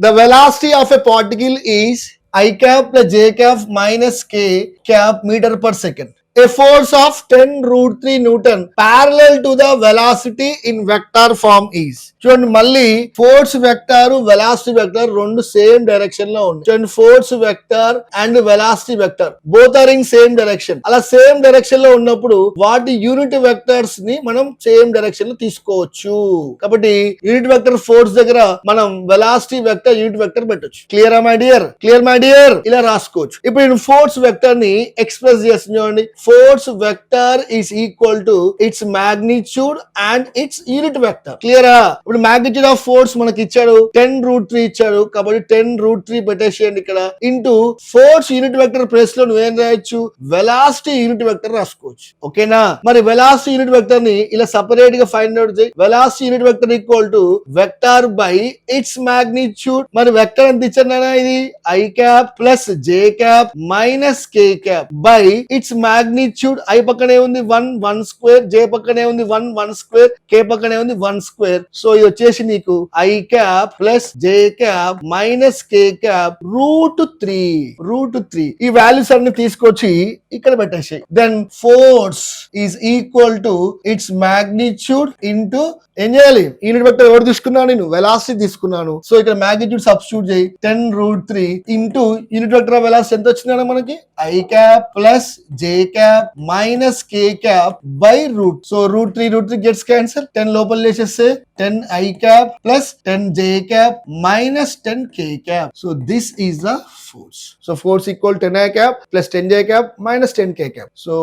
The velocity of a particle is I cap plus j cap minus k cap meter per second. A force of 10 root 3 Newton parallel to the velocity in vector form is. చూడండి మళ్ళీ force vector velocity vector రెండు same direction లో ఉంది. చూడండి force vector and velocity vector both are in same direction. అలా same direction లో ఉన్నప్పుడు వాటి యూనిట్ వెక్టర్స్ ని మనం సేమ్ డైరెక్షన్ లో తీసుకోవచ్చు. కాబట్టి యూనిట్ వెక్టర్ ఫోర్స్ దగ్గర మనం వెలాసిటీ వెక్టర్ యూనిట్ వెక్టర్ పెట్టొచ్చు. Clear my dear? Clear my dear? ఇలా రాసుకోవచ్చు. ఇప్పుడు నేను ఫోర్స్ వెక్టర్ ని ఎక్స్ప్రెస్ చేస్తుంది చూడండి. Force vector is equal to its magnitude and its unit vector. క్లియరా? ఇప్పుడు మాగ్నిట్యూడ్ ఆఫ్ ఫోర్స్ మనకి ఇచ్చాడు 10 రూట్ 3 ఇచ్చాడు కాబట్టి 10 రూట్ 3 పెట్టేసేయండి ఇక్కడ into force unit vector place లో నువ్వేం రాయొచ్చు వెలాసిటీ యూనిట్ వెక్టర్ రాసుకోవచ్చు. ఓకేనా? మరి వెలాసిటీ యూనిట్ వెక్టర్ ని ఇలా సెపరేట్ గా ఫైండ్ అవుట్ చేయి. Velocity unit vector equal to vector by it's magnitude. మరి వెక్టర్ ఎంత ఇచ్చాను ఇది I cap plus J cap minus K cap by it's magnitude. I పక్కనే ఉంది 1 1 స్క్వేర్, జే పక్కనే ఉంది 1 1 స్క్వేర్, కే పక్కనే ఉంది 1 స్క్వేర్. సో ఇది వచ్చేసి నీకు I cap plus J cap minus K cap root 3. ఈ వాల్యూస్ అన్ని తీసుకొచ్చి ఇక్కడ పెట్టేసాయి. Then force is equal to its magnitude into ఏం చేయాలి యూనిట్ వెక్టర్ ఎవరు తీసుకున్నాను నేను వెలాసిటీ తీసుకున్నాను. సో ఇక్కడ మాగ్నిట్యూడ్ సబ్స్టిట్యూట్ చేయి 10 root 3 into unit vector velocity ఎంత వచ్చిందా మనకి I cap plus J cap minus K cap by root. So root 3 gets cancel. 10 లోపల వేసేస్తే 10 I cap plus 10 J cap minus 10 K cap. So this is the force. So force equal 10 I cap plus 10 J cap minus 10 K cap. So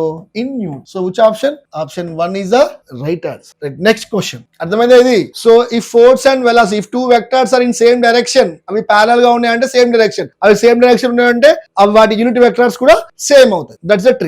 in Newton. So which option? Option 1 is the right answer. Right. Next question. అర్థమైందా ఇది? So if force and velocity, if two vectors are in same direction, అవి parallel గా ఉన్నాయంటే same direction. అవి same direction ఉన్నాయంటే అవి వాటి unit vectors కూడా సేమ్ అవుతాయి. That's the trick.